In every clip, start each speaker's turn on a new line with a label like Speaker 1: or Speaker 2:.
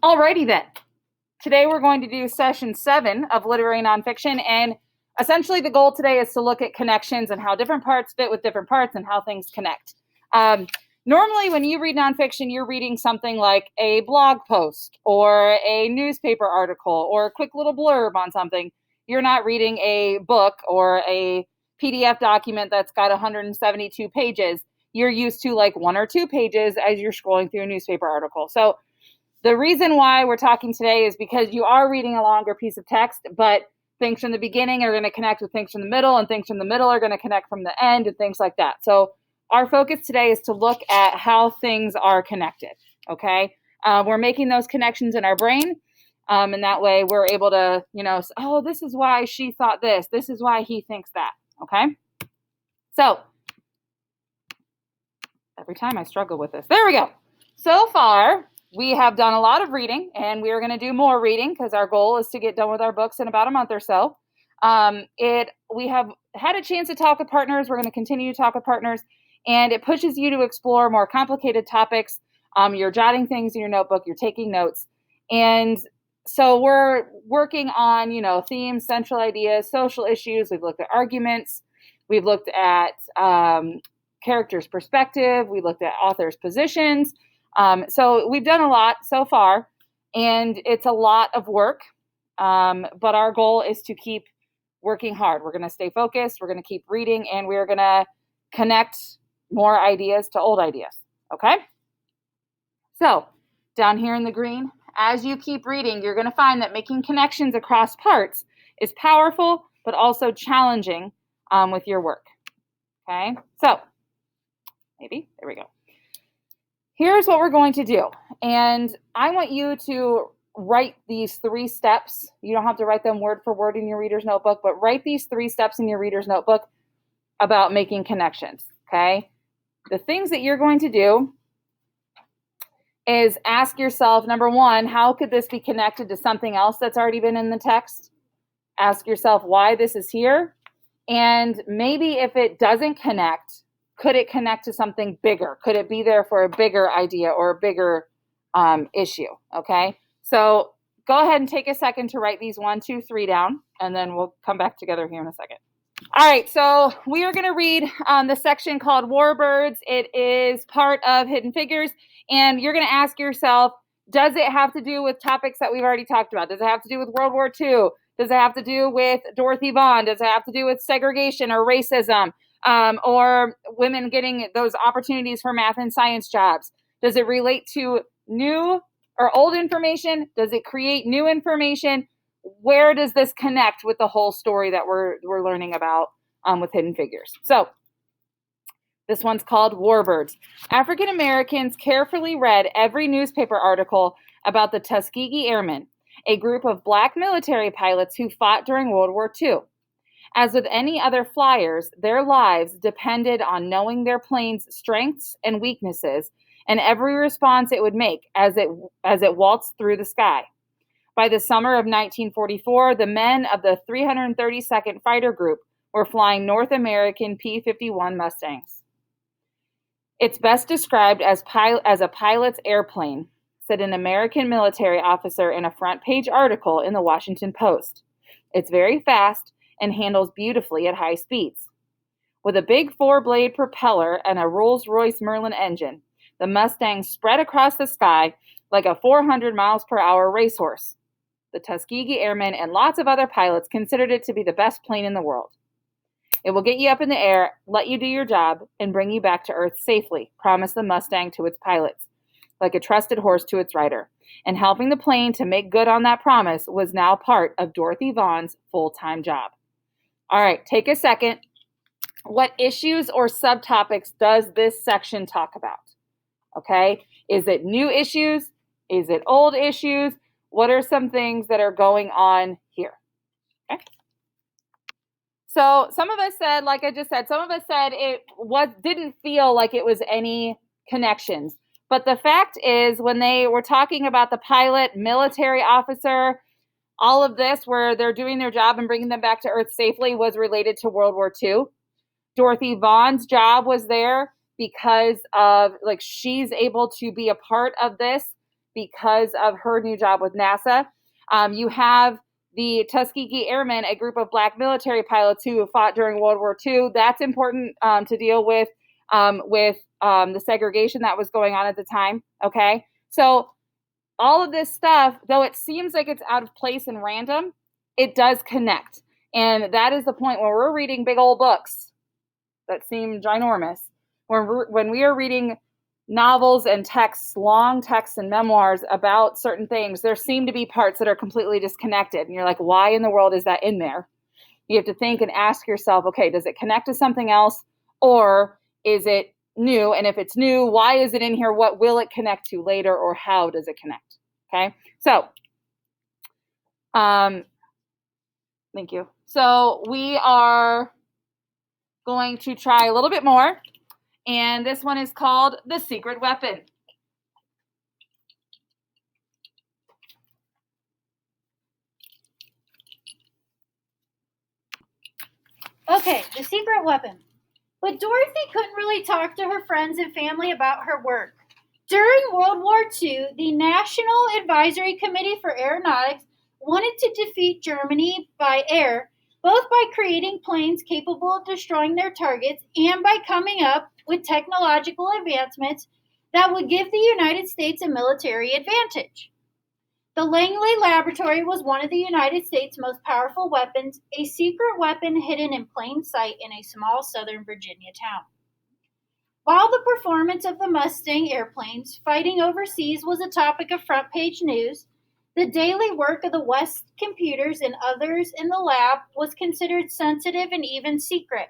Speaker 1: Alrighty then. Today we're going to do session 7 of literary nonfiction, and essentially the goal today is to look at connections and how different parts fit with different parts and how things connect. Normally when you read nonfiction, you're reading something like a blog post or a newspaper article or a quick little blurb on something. You're not reading a book or a PDF document that's got 172 pages. You're used to like 1 or 2 pages as you're scrolling through a newspaper article. So the reason why we're talking today is because you are reading a longer piece of text, but things from the beginning are going to connect with things from the middle, and things from the middle are going to connect from the end, and things like that. So our focus today is to look at how things are connected, okay? We're making those connections in our brain, and that way we're able to, oh, this is why she thought this. This is why he thinks that, okay? So every time I struggle with this. There we go. So far, we have done a lot of reading, and we are going to do more reading because our goal is to get done with our books in about a month or so. We have had a chance to talk with partners. We're going to continue to talk with partners, and it pushes you to explore more complicated topics. You're jotting things in your notebook. You're taking notes. And so we're working on, themes, central ideas, social issues. We've looked at arguments. We've looked at characters' perspective. We looked at authors' positions. So we've done a lot so far, and it's a lot of work, but our goal is to keep working hard. We're going to stay focused, we're going to keep reading, and we're going to connect more ideas to old ideas, okay? So down here in the green, as you keep reading, you're going to find that making connections across parts is powerful, but also challenging with your work, okay? So maybe, there we go. Here's what we're going to do, and I want you to write these 3 steps. You don't have to write them word for word in your reader's notebook, but write these 3 steps in your reader's notebook about making connections, okay? The things that you're going to do is ask yourself, number 1, how could this be connected to something else that's already been in the text? Ask yourself why this is here, and maybe if it doesn't connect, could it connect to something bigger? Could it be there for a bigger idea or a bigger issue? Okay, so go ahead and take a second to write these 1, 2, 3 down, and then we'll come back together here in a second. All right, so we are going to read the section called Warbirds. It is part of Hidden Figures, and you're going to ask yourself, does it have to do with topics that we've already talked about? Does it have to do with World War II? Does it have to do with Dorothy Vaughan? Does it have to do with segregation or racism? Or women getting those opportunities for math and science jobs? Does it relate to new or old information? Does it create new information? Where does this connect with the whole story that we're learning about with Hidden Figures? So this one's called Warbirds. African Americans carefully read every newspaper article about the Tuskegee Airmen, a group of Black military pilots who fought during World War II. As with any other flyers, their lives depended on knowing their plane's strengths and weaknesses and every response it would make as it waltzed through the sky. By the summer of 1944, the men of the 332nd Fighter Group were flying North American P-51 Mustangs. It's best described as a pilot's airplane, said an American military officer in a front-page article in the Washington Post. It's very fast and handles beautifully at high speeds. With a big 4-blade propeller and a Rolls-Royce Merlin engine, the Mustang spread across the sky like a 400 miles per hour racehorse. The Tuskegee Airmen and lots of other pilots considered it to be the best plane in the world. It will get you up in the air, let you do your job, and bring you back to Earth safely, promised the Mustang to its pilots, like a trusted horse to its rider. And helping the plane to make good on that promise was now part of Dorothy Vaughan's full-time job. All right, take a second. What issues or subtopics does this section talk about? Okay, is it new issues? Is it old issues? What are some things that are going on here? Okay. So some of us said, like I just said, some of us said it didn't feel like it was any connections. But the fact is, when they were talking about the pilot, military officer, all of this where they're doing their job and bringing them back to Earth safely was related to World War II. Dorothy Vaughan's job was there because of, she's able to be a part of this because of her new job with NASA. You have the Tuskegee Airmen, a group of Black military pilots who fought during World War II. That's important to deal with the segregation that was going on at the time. Okay, so all of this stuff, though it seems like it's out of place and random, it does connect. And that is the point when we're reading big old books that seem ginormous. When we are reading novels and texts, long texts and memoirs about certain things, there seem to be parts that are completely disconnected. And you're like, why in the world is that in there? You have to think and ask yourself, okay, does it connect to something else? Or is it new? And if it's new, why is it in here? What will it connect to later? Or how does it connect? Okay, so thank you. So we are going to try a little bit more. And this one is called The Secret Weapon.
Speaker 2: Okay, The Secret Weapon. But Dorothy couldn't really talk to her friends and family about her work. During World War II, the National Advisory Committee for Aeronautics wanted to defeat Germany by air, both by creating planes capable of destroying their targets and by coming up with technological advancements that would give the United States a military advantage. The Langley Laboratory was one of the United States' most powerful weapons, a secret weapon hidden in plain sight in a small southern Virginia town. While the performance of the Mustang airplanes fighting overseas was a topic of front-page news, the daily work of the West computers and others in the lab was considered sensitive and even secret.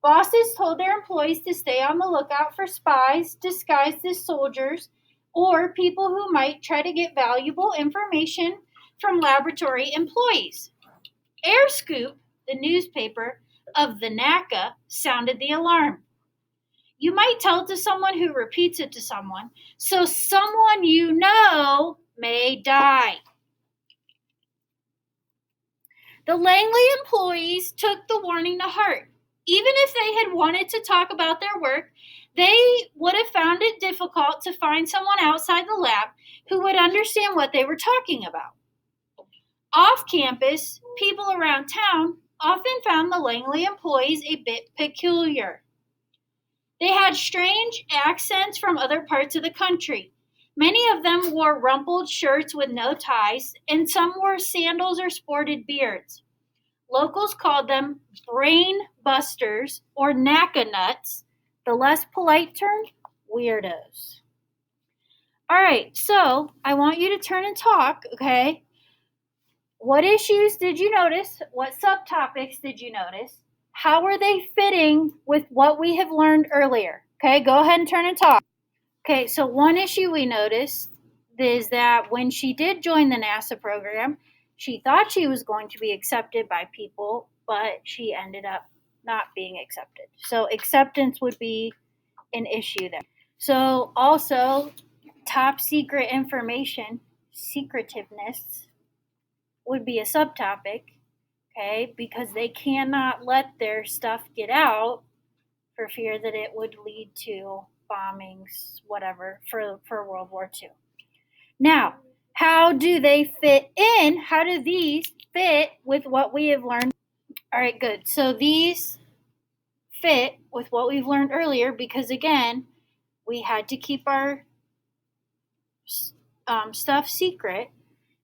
Speaker 2: Bosses told their employees to stay on the lookout for spies disguised as soldiers or people who might try to get valuable information from laboratory employees. AirScoop, the newspaper of the NACA, sounded the alarm. You might tell it to someone who repeats it to someone, so someone you know may die. The Langley employees took the warning to heart. Even if they had wanted to talk about their work, they would have found it difficult to find someone outside the lab who would understand what they were talking about. Off campus, people around town often found the Langley employees a bit peculiar. They had strange accents from other parts of the country. Many of them wore rumpled shirts with no ties, and some wore sandals or sported beards. Locals called them brain busters or NACA nuts, the less polite term, weirdos. All right, so I want you to turn and talk, okay? What issues did you notice? What subtopics did you notice? How are they fitting with what we have learned earlier? Okay, go ahead and turn and talk. Okay, so one issue we noticed is that when she did join the NASA program, she thought she was going to be accepted by people, but she ended up not being accepted. So acceptance would be an issue there. So also, top secret information, secretiveness, would be a subtopic, okay, because they cannot let their stuff get out for fear that it would lead to bombings, whatever, for World War II. Now, how do they fit in? How do these fit with what we have learned? All right, good. So these fit with what we've learned earlier because, again, we had to keep our stuff secret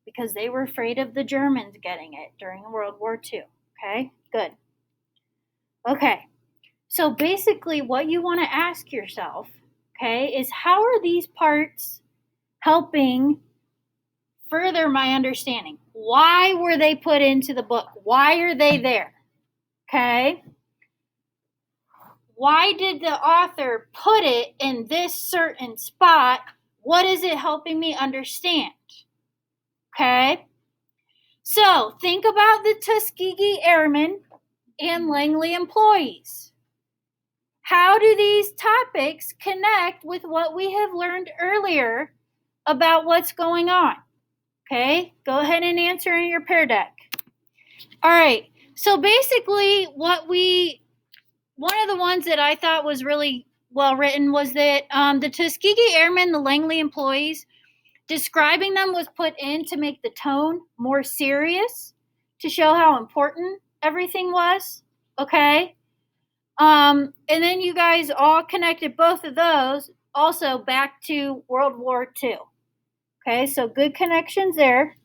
Speaker 2: because they were afraid of the Germans getting it during World War II. Okay, good. Okay, so basically what you want to ask yourself, okay, is how are these parts helping further my understanding? Why were they put into the book? Why are they there? Okay? Why did the author put it in this certain spot? What is it helping me understand? Okay? So, think about the Tuskegee Airmen and Langley employees. How do these topics connect with what we have learned earlier about what's going on? Okay, go ahead and answer in your Pear Deck. All right, so basically one of the ones that I thought was really well written was that the Tuskegee Airmen, the Langley employees, Describing them was put in to make the tone more serious, to show how important everything was. Okay? And then you guys all connected both of those also back to World War II. Okay, so good connections there.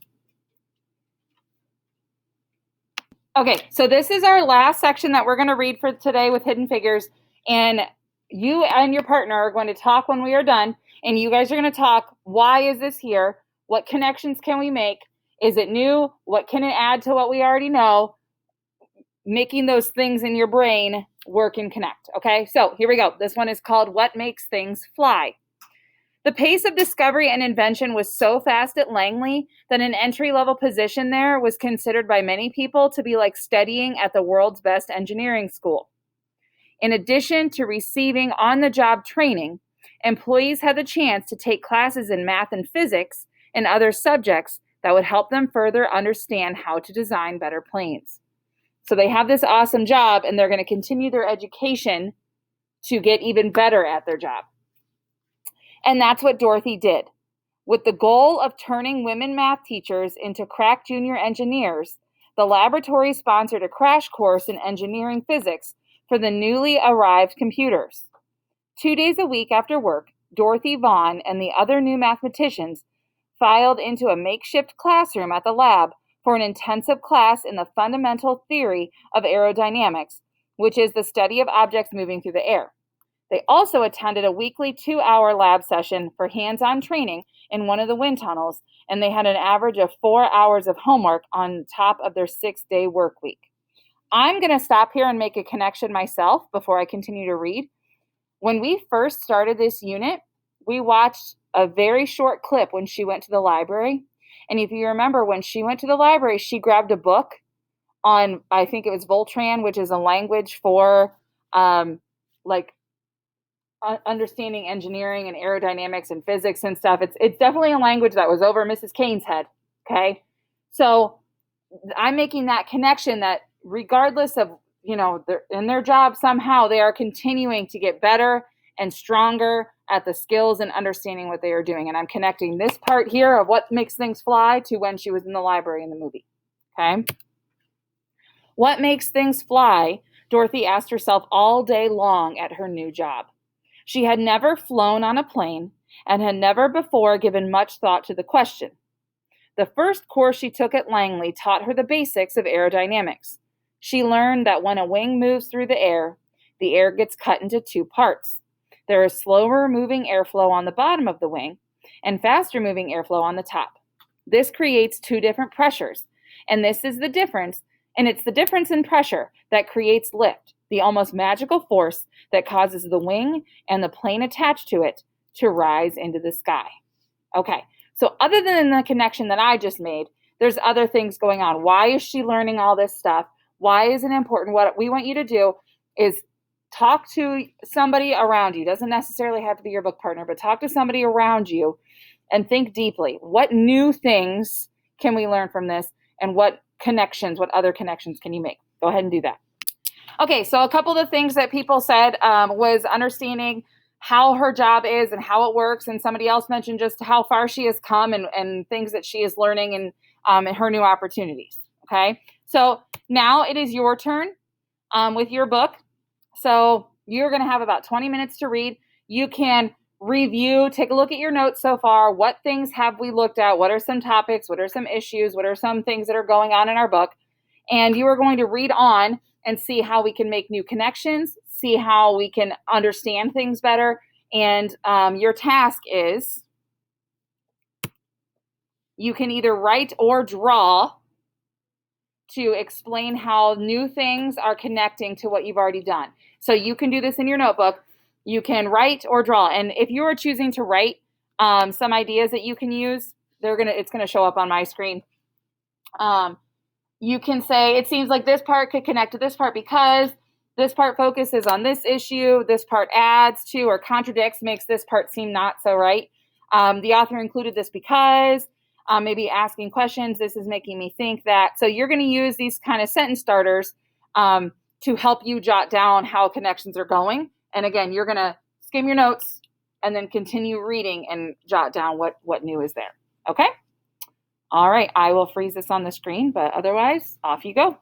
Speaker 1: Okay, so this is our last section that we're going to read for today with Hidden Figures. And you and your partner are going to talk when we are done. And you guys are going to talk, why is this here? What connections can we make? Is it new? What can it add to what we already know? Making those things in your brain work and connect. Okay, so here we go. This one is called What Makes Things Fly. The pace of discovery and invention was so fast at Langley that an entry-level position there was considered by many people to be like studying at the world's best engineering school. In addition to receiving on-the-job training, employees had the chance to take classes in math and physics and other subjects that would help them further understand how to design better planes. So they have this awesome job, and they're going to continue their education to get even better at their job. And that's what Dorothy did. With the goal of turning women math teachers into crack junior engineers, the laboratory sponsored a crash course in engineering physics for the newly arrived computers. 2 days a week after work, Dorothy Vaughan and the other new mathematicians filed into a makeshift classroom at the lab for an intensive class in the fundamental theory of aerodynamics, which is the study of objects moving through the air. They also attended a weekly 2-hour lab session for hands-on training in one of the wind tunnels, and they had an average of 4 hours of homework on top of their 6-day work week. I'm going to stop here and make a connection myself before I continue to read. When we first started this unit, we watched a very short clip when she went to the library. And if you remember, when she went to the library, she grabbed a book on, I think it was Voltran, which is a language for understanding engineering and aerodynamics and physics and stuff. It's definitely a language that was over Mrs. Kane's head. Okay, so I'm making that connection that regardless of in their job, somehow they are continuing to get better and stronger at the skills and understanding what they are doing. And I'm connecting this part here of what makes things fly to when she was in the library in the movie. Okay, what makes things fly? Dorothy asked herself all day long at her new job. She had never flown on a plane and had never before given much thought to the question. The first course she took at Langley taught her the basics of aerodynamics. She learned that when a wing moves through the air gets cut into 2 parts. There is slower moving airflow on the bottom of the wing and faster moving airflow on the top. This creates 2 different pressures, and this is the difference, and it's the difference in pressure that creates lift, the almost magical force that causes the wing and the plane attached to it to rise into the sky. Okay, so other than the connection that I just made, there's other things going on. Why is she learning all this stuff? Why is it important? What we want you to do is talk to somebody around you. Doesn't necessarily have to be your book partner, but talk to somebody around you and think deeply. What new things can we learn from this? And what other connections can you make? Go ahead and do that. Okay, so a couple of the things that people said was understanding how her job is and how it works. And somebody else mentioned just how far she has come and things that she is learning and her new opportunities. Okay, so now it is your turn with your book. So you're going to have about 20 minutes to read. You can review, take a look at your notes so far. What things have we looked at? What are some topics? What are some issues? What are some things that are going on in our book? And you are going to read on and see how we can make new connections, see how we can understand things better. And your task is you can either write or draw to explain how new things are connecting to what you've already done. So you can do this in your notebook. You can write or draw. And if you are choosing to write some ideas that you can use, it's gonna show up on my screen. You can say, it seems like this part could connect to this part because this part focuses on this issue, this part adds to or contradicts, makes this part seem not so right. The author included this because, maybe asking questions, this is making me think that. So you're going to use these kind of sentence starters to help you jot down how connections are going. And again, you're going to skim your notes, and then continue reading and jot down what new is there. Okay? All right, I will freeze this on the screen, but otherwise, off you go.